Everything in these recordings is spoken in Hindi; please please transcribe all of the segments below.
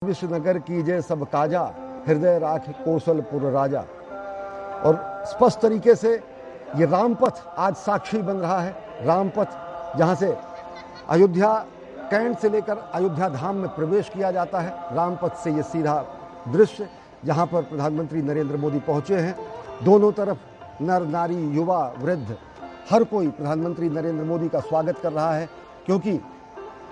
विश्वनगर कीजे सब काजा, हृदय राख कौशलपुर राजा। और स्पष्ट तरीके से ये रामपथ आज साक्षी बन रहा है। रामपथ जहाँ से अयोध्या कैंट से लेकर अयोध्या धाम में प्रवेश किया जाता है, रामपथ से ये सीधा दृश्य जहाँ पर प्रधानमंत्री नरेंद्र मोदी पहुँचे हैं। दोनों तरफ नर नारी युवा वृद्ध हर कोई प्रधानमंत्री नरेंद्र मोदी का स्वागत कर रहा है, क्योंकि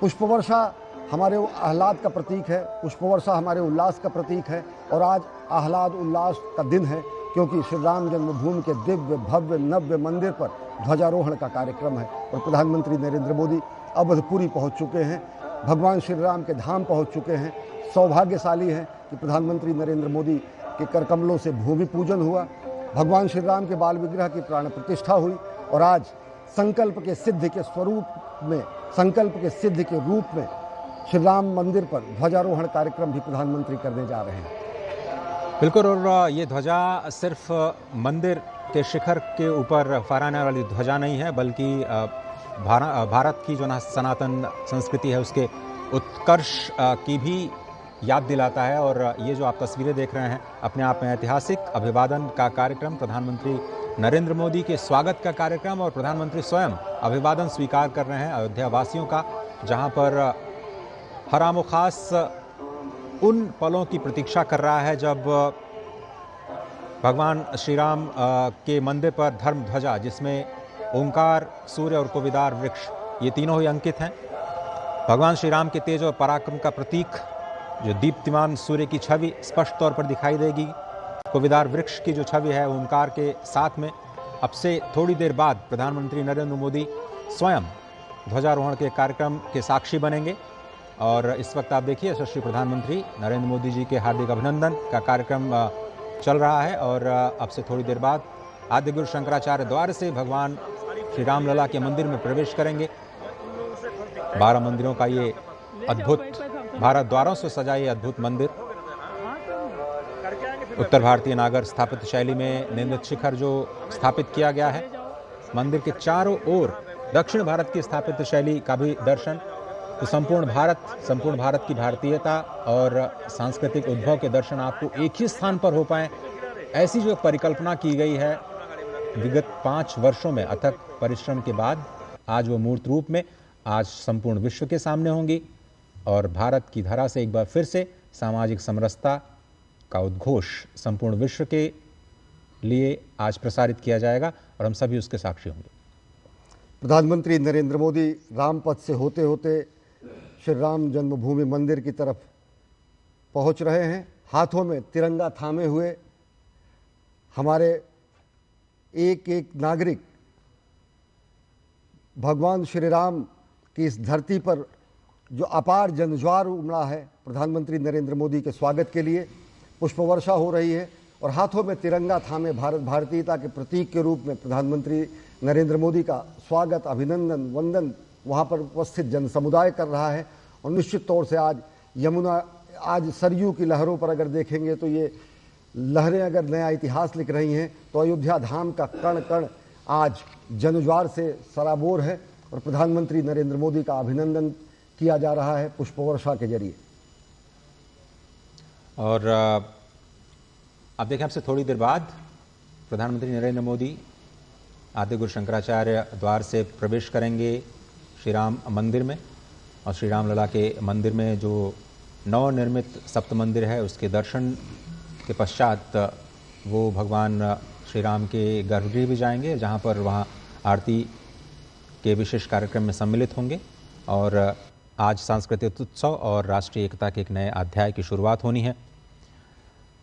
पुष्पवर्षा हमारे आह्लाद का प्रतीक है, पुष्पवर्षा हमारे उल्लास का प्रतीक है। और आज आह्लाद उल्लास का दिन है, क्योंकि श्री राम जन्मभूमि के दिव्य भव्य नव्य मंदिर पर ध्वजारोहण का कार्यक्रम है और प्रधानमंत्री नरेंद्र मोदी अवधपुरी पहुंच चुके हैं, भगवान श्री राम के धाम पहुंच चुके हैं। सौभाग्यशाली हैं कि प्रधानमंत्री नरेंद्र मोदी के करकमलों से भूमि पूजन हुआ, भगवान श्री राम के बाल विग्रह की प्राण प्रतिष्ठा हुई और आज संकल्प के सिद्ध के स्वरूप में, संकल्प के सिद्ध के रूप में श्री राम मंदिर पर ध्वजारोहण कार्यक्रम भी प्रधानमंत्री करने जा रहे हैं। बिल्कुल, और ये ध्वजा सिर्फ मंदिर के शिखर के ऊपर फहराने वाली ध्वजा नहीं है, बल्कि भारत की जो सनातन संस्कृति है उसके उत्कर्ष की भी याद दिलाता है। और ये जो आप तस्वीरें देख रहे हैं अपने आप में ऐतिहासिक अभिवादन का कार्यक्रम, प्रधानमंत्री नरेंद्र मोदी के स्वागत का कार्यक्रम, और प्रधानमंत्री स्वयं अभिवादन स्वीकार कर रहे हैं अयोध्या वासियों का, जहां पर हर आम खास उन पलों की प्रतीक्षा कर रहा है जब भगवान श्री राम के मंदिर पर धर्म ध्वजा, जिसमें ओंकार, सूर्य और कोविदार वृक्ष, ये तीनों ही अंकित हैं। भगवान श्री राम के तेज और पराक्रम का प्रतीक जो दीप्तिमान सूर्य की छवि स्पष्ट तौर पर दिखाई देगी। कोविदार वृक्ष की जो छवि है ओंकार के साथ में। अब से थोड़ी देर बाद प्रधानमंत्री नरेंद्र मोदी स्वयं ध्वजारोहण के कार्यक्रम के साक्षी बनेंगे। और इस वक्त आप देखिए यशस्वी प्रधानमंत्री नरेंद्र मोदी जी के हार्दिक अभिनंदन का कार्यक्रम चल रहा है। और अब से थोड़ी देर बाद आद्य गुरु शंकराचार्य द्वार से भगवान श्री राम लला के मंदिर में प्रवेश करेंगे। 12 मंदिरों का ये अद्भुत, भारत द्वारों से सजा ये अद्भुत मंदिर, उत्तर भारतीय नागर स्थापत्य शैली में निर्मित शिखर जो स्थापित किया गया है। मंदिर के चारों ओर दक्षिण भारत की स्थापत्य शैली का भी दर्शन, तो संपूर्ण भारत की भारतीयता और सांस्कृतिक उद्भव के दर्शन आपको एक ही स्थान पर हो पाए, ऐसी जो परिकल्पना की गई है विगत 5 वर्षों में अथक परिश्रम के बाद आज वो मूर्त रूप में आज संपूर्ण विश्व के सामने होंगी। और भारत की धरा से एक बार फिर से सामाजिक समरसता का उद्घोष संपूर्ण विश्व के लिए आज प्रसारित किया जाएगा और हम सभी उसके साक्षी होंगे। प्रधानमंत्री नरेंद्र मोदी रामपथ से होते होते श्री राम जन्मभूमि मंदिर की तरफ पहुंच रहे हैं। हाथों में तिरंगा थामे हुए हमारे एक एक नागरिक भगवान श्री राम की इस धरती पर जो अपार जनज्वार उमड़ा है, प्रधानमंत्री नरेंद्र मोदी के स्वागत के लिए पुष्पवर्षा हो रही है और हाथों में तिरंगा थामे भारतीयता के प्रतीक के रूप में प्रधानमंत्री नरेंद्र मोदी का स्वागत, अभिनंदन, वंदन वहाँ पर उपस्थित जन समुदाय कर रहा है। और निश्चित तौर से आज यमुना, आज सरयू की लहरों पर अगर देखेंगे तो ये लहरें अगर नया इतिहास लिख रही हैं, तो अयोध्या धाम का कण कण आज जनज्वार से सराबोर है और प्रधानमंत्री नरेंद्र मोदी का अभिनंदन किया जा रहा है पुष्पवर्षा के जरिए। और आप देखें, आपसे थोड़ी देर बाद प्रधानमंत्री नरेंद्र मोदी आद्य गुरु शंकराचार्य द्वार से प्रवेश करेंगे श्री राम मंदिर में। और श्री राम लला के मंदिर में जो नवनिर्मित सप्त मंदिर है उसके दर्शन के पश्चात वो भगवान श्री राम के गर्भगृह भी जाएंगे, जहाँ पर वहाँ आरती के विशेष कार्यक्रम में सम्मिलित होंगे। और आज सांस्कृतिक उत्सव और राष्ट्रीय एकता के एक नए अध्याय की शुरुआत होनी है।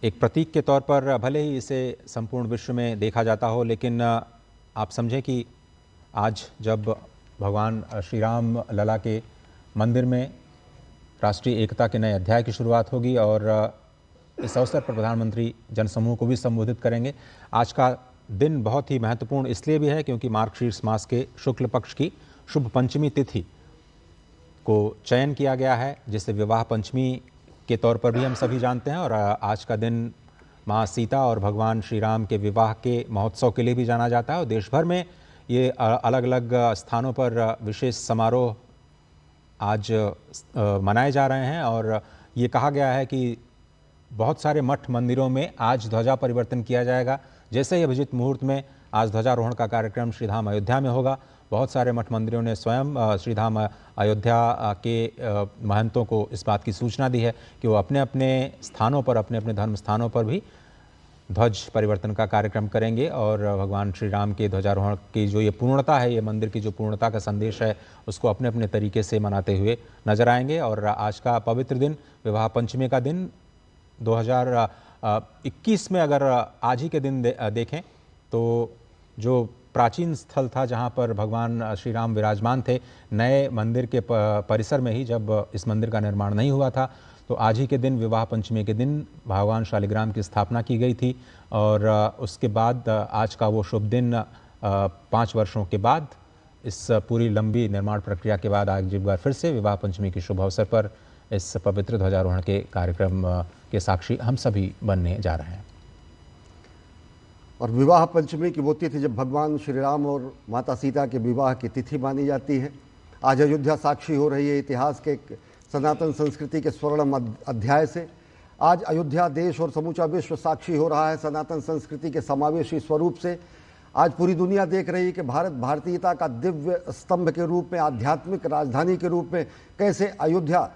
एक प्रतीक के तौर पर भले ही इसे संपूर्ण विश्व में देखा जाता हो, लेकिन आप समझें कि आज जब भगवान श्री राम लला के मंदिर में राष्ट्रीय एकता के नए अध्याय की शुरुआत होगी और इस अवसर पर प्रधानमंत्री जनसमूह को भी संबोधित करेंगे। आज का दिन बहुत ही महत्वपूर्ण इसलिए भी है क्योंकि मार्गशीर्ष मास के शुक्ल पक्ष की शुभ पंचमी तिथि को चयन किया गया है, जिसे विवाह पंचमी के तौर पर भी हम सभी जानते हैं। और आज का दिन माँ सीता और भगवान श्री राम के विवाह के महोत्सव के लिए भी जाना जाता है। और देश भर में ये अलग अलग स्थानों पर विशेष समारोह आज मनाए जा रहे हैं। और ये कहा गया है कि बहुत सारे मठ मंदिरों में आज ध्वजा परिवर्तन किया जाएगा। जैसे ही अभिजीत मुहूर्त में आज ध्वजारोहण का कार्यक्रम श्रीधाम अयोध्या में होगा। बहुत सारे मठ मंदिरों ने स्वयं श्रीधाम अयोध्या के महंतों को इस बात की सूचना दी है कि वो अपने अपने स्थानों पर, अपने अपने धर्म स्थानों पर भी ध्वज परिवर्तन का कार्यक्रम करेंगे और भगवान श्री राम के ध्वजारोहण की जो ये पूर्णता है, ये मंदिर की जो पूर्णता का संदेश है, उसको अपने अपने तरीके से मनाते हुए नजर आएंगे। और आज का पवित्र दिन, विवाह पंचमी का दिन 2021 में अगर आज ही के दिन देखें तो जो प्राचीन स्थल था जहां पर भगवान श्री राम विराजमान थे, नए मंदिर के परिसर में ही जब इस मंदिर का निर्माण नहीं हुआ था, तो आज ही के दिन, विवाह पंचमी के दिन भगवान शालिग्राम की स्थापना की गई थी। और उसके बाद आज का वो शुभ दिन 5 वर्षों के बाद, इस पूरी लंबी निर्माण प्रक्रिया के बाद आज एक बार फिर से विवाह पंचमी के शुभ अवसर पर इस पवित्र ध्वजारोहण के कार्यक्रम के साक्षी हम सभी बनने जा रहे हैं। और विवाह पंचमी की वो तिथि जब भगवान श्री राम और माता सीता के विवाह की तिथि मानी जाती है। आज अयोध्या साक्षी हो रही है इतिहास के सनातन संस्कृति के स्वर्ण अध्याय से। आज अयोध्या देश और समूचा विश्व साक्षी हो रहा है सनातन संस्कृति के समावेशी स्वरूप से। आज पूरी दुनिया देख रही है कि भारत भारतीयता का दिव्य स्तंभ के रूप में, आध्यात्मिक राजधानी के रूप में कैसे अयोध्या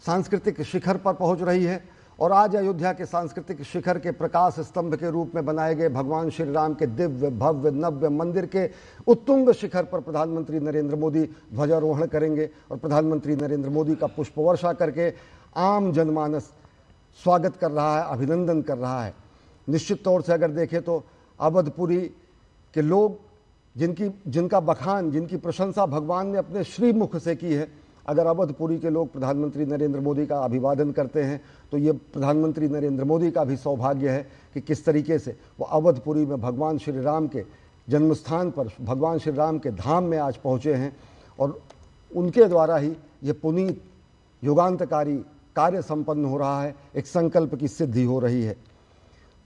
सांस्कृतिक शिखर पर पहुंच रही है। और आज अयोध्या के सांस्कृतिक शिखर के प्रकाश स्तंभ के रूप में बनाए गए भगवान श्री राम के दिव्य भव्य नव्य मंदिर के उत्तुंग शिखर पर प्रधानमंत्री नरेंद्र मोदी ध्वजारोहण करेंगे। और प्रधानमंत्री नरेंद्र मोदी का पुष्प वर्षा करके आम जनमानस स्वागत कर रहा है, अभिनंदन कर रहा है। निश्चित तौर से अगर देखें तो अवधपुरी के लोग जिनका बखान, जिनकी प्रशंसा भगवान ने अपने श्रीमुख से की है, अगर अवधपुरी के लोग प्रधानमंत्री नरेंद्र मोदी का अभिवादन करते हैं तो ये प्रधानमंत्री नरेंद्र मोदी का भी सौभाग्य है कि किस तरीके से वो अवधपुरी में भगवान श्री राम के जन्मस्थान पर, भगवान श्री राम के धाम में आज पहुँचे हैं। और उनके द्वारा ही ये पुनीत युगांतकारी कार्य संपन्न हो रहा है, एक संकल्प की सिद्धि हो रही है।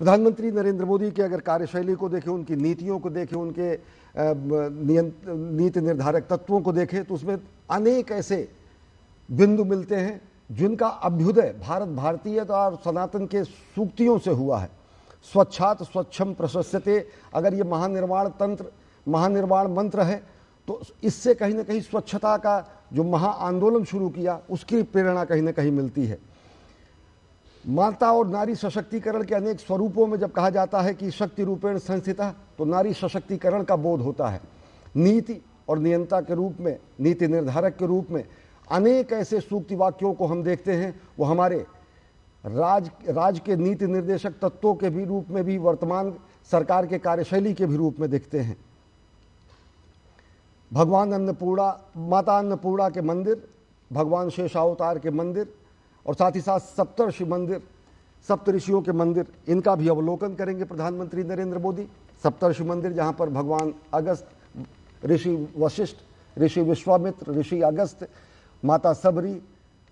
प्रधानमंत्री नरेंद्र मोदी की अगर कार्यशैली को देखें, उनकी नीतियों को देखें, उनके नीति निर्धारक तत्वों को देखें तो उसमें अनेक ऐसे बिंदु मिलते हैं जिनका अभ्युदय भारत भारतीयता और सनातन के सूक्तियों से हुआ है। स्वच्छात स्वच्छम प्रशस्यते, अगर ये महानिर्वाण मंत्र है तो इससे कहीं ना कहीं स्वच्छता का जो महाआंदोलन शुरू किया उसकी प्रेरणा कहीं ना कहीं मिलती है। माता और नारी सशक्तिकरण के अनेक स्वरूपों में जब कहा जाता है कि शक्ति रूपेण संस्थिता, तो नारी सशक्तिकरण का बोध होता है। नीति और नियंता के रूप में, नीति निर्धारक के रूप में अनेक ऐसे सूक्ति वाक्यों को हम देखते हैं, वो हमारे राज के नीति निर्देशक तत्वों के भी रूप में भी, वर्तमान सरकार के कार्यशैली के भी रूप में दिखते हैं। भगवान अन्नपूर्णा, माता अन्नपूर्णा के मंदिर, भगवान शेषावतार के मंदिर और साथ ही साथ सप्तर्षि मंदिर, सप्तऋषियों के मंदिर, इनका भी अवलोकन करेंगे प्रधानमंत्री नरेंद्र मोदी। सप्तर्षि मंदिर जहां पर भगवान अगस्त, ऋषि वशिष्ठ, ऋषि विश्वामित्र, ऋषि अगस्त, माता सबरी,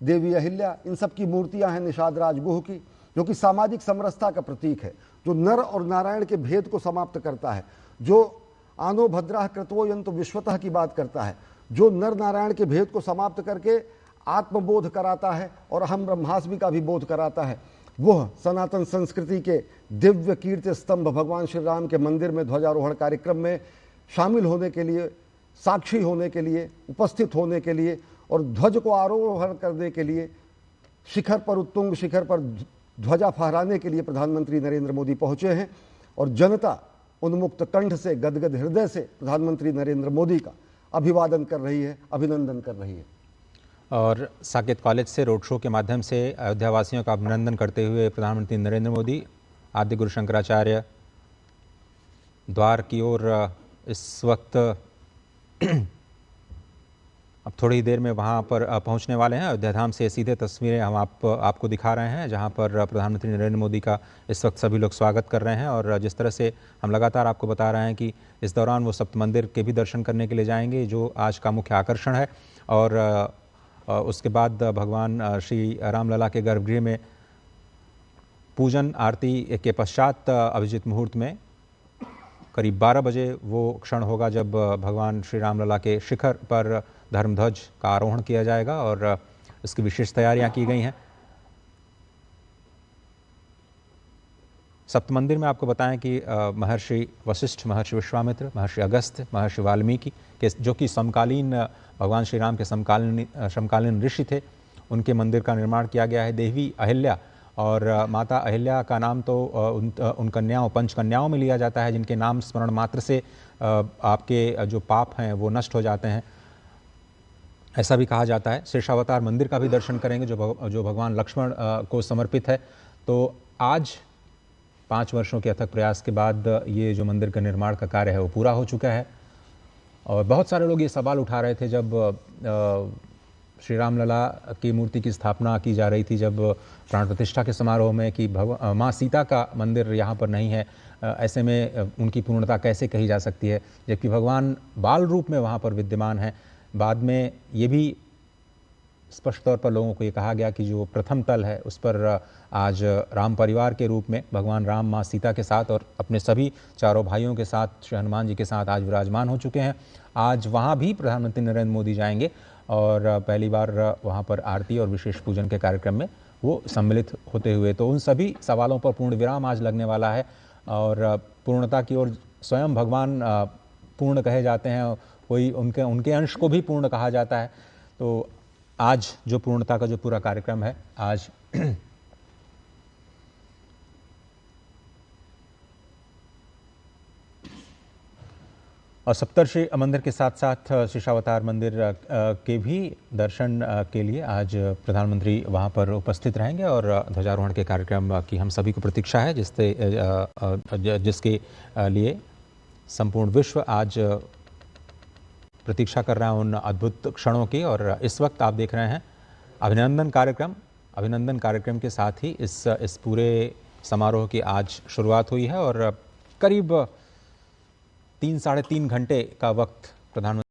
देवी अहिल्या, इन सब की मूर्तियां हैं निषाद राजगुह की, जो कि सामाजिक समरसता का प्रतीक है, जो नर और नारायण के भेद को समाप्त करता है, जो आनो भद्राः कृतो यन्तु विश्वतः की बात करता है, जो नर नारायण के भेद को समाप्त करके आत्मबोध कराता है और अहम ब्रह्मास्मि का भी बोध कराता है। वह सनातन संस्कृति के दिव्य कीर्ति स्तंभ भगवान श्री राम के मंदिर में ध्वजारोहण कार्यक्रम में शामिल होने के लिए, साक्षी होने के लिए, उपस्थित होने के लिए और ध्वज को आरोहण करने के लिए, शिखर पर, उत्तुंग शिखर पर ध्वजा फहराने के लिए प्रधानमंत्री नरेंद्र मोदी पहुंचे हैं। और जनता उन्मुक्त कंठ से, गदगद हृदय से प्रधानमंत्री नरेंद्र मोदी का अभिवादन कर रही है, अभिनंदन कर रही है। और साकेत कॉलेज से रोड शो के माध्यम से अयोध्या वासियों का अभिनंदन करते हुए प्रधानमंत्री नरेंद्र मोदी आद्य गुरु शंकराचार्य द्वार की ओर इस वक्त अब थोड़ी देर में वहां पर पहुंचने वाले हैं। अयोध्या धाम से सीधे तस्वीरें हम आपको दिखा रहे हैं, जहां पर प्रधानमंत्री नरेंद्र मोदी का इस वक्त सभी लोग स्वागत कर रहे हैं। और जिस तरह से हम लगातार आपको बता रहे हैं कि इस दौरान वो सप्त मंदिर के भी दर्शन करने के लिए जाएंगे, जो आज का मुख्य आकर्षण है। और उसके बाद भगवान श्री रामलला के गर्भगृह में पूजन आरती के पश्चात अभिजीत मुहूर्त में करीब 12 बजे वो क्षण होगा जब भगवान श्री रामलला के शिखर पर धर्मध्वज का आरोहण किया जाएगा और इसकी विशेष तैयारियां की गई हैं। सप्त मंदिर में आपको बताएं कि महर्षि वशिष्ठ, महर्षि विश्वामित्र, महर्षि अगस्त्य, महर्षि वाल्मीकि के जो कि समकालीन भगवान श्री राम के समकालीन ऋषि थे, उनके मंदिर का निर्माण किया गया है। देवी अहिल्या और माता अहिल्या का नाम तो उन कन्याओं, पंच कन्याओं में लिया जाता है, जिनके नाम स्मरण मात्र से आपके जो पाप हैं वो नष्ट हो जाते हैं, ऐसा भी कहा जाता है। शेषावतार मंदिर का भी दर्शन करेंगे जो भगवान लक्ष्मण को समर्पित है। तो आज 5 वर्षों के अथक प्रयास के बाद ये जो मंदिर का निर्माण का कार्य है वो पूरा हो चुका है। और बहुत सारे लोग ये सवाल उठा रहे थे जब श्री राम लला की मूर्ति की स्थापना की जा रही थी, जब प्राण प्रतिष्ठा के समारोह में, कि माँ सीता का मंदिर यहाँ पर नहीं है, ऐसे में उनकी पूर्णता कैसे कही जा सकती है, जबकि भगवान बाल रूप में वहाँ पर विद्यमान है। बाद में ये भी स्पष्ट तौर पर लोगों को ये कहा गया कि जो प्रथम तल है उस पर आज राम परिवार के रूप में भगवान राम माँ सीता के साथ और अपने सभी चारों भाइयों के साथ, श्री हनुमान जी के साथ आज विराजमान हो चुके हैं। आज वहाँ भी प्रधानमंत्री नरेंद्र मोदी जाएंगे और पहली बार वहाँ पर आरती और विशेष पूजन के कार्यक्रम में वो सम्मिलित होते हुए, तो उन सभी सवालों पर पूर्ण विराम आज लगने वाला है। और पूर्णता की ओर स्वयं भगवान पूर्ण कहे जाते हैं, कोई उनके अंश को भी पूर्ण कहा जाता है। तो आज जो पूर्णता का जो पूरा कार्यक्रम है, आज और सप्तर्षि मंदिर के साथ साथ शेषावतार मंदिर के भी दर्शन के लिए आज प्रधानमंत्री वहां पर उपस्थित रहेंगे और ध्वजारोहण के कार्यक्रम की हम सभी को प्रतीक्षा है, जिसके लिए संपूर्ण विश्व आज प्रतीक्षा कर रहा है उन अद्भुत क्षणों की। और इस वक्त आप देख रहे हैं अभिनंदन कार्यक्रम के साथ ही इस पूरे समारोह की आज शुरुआत हुई है और करीब 3 साढ़े 3 घंटे का वक्त प्रधानमंत्री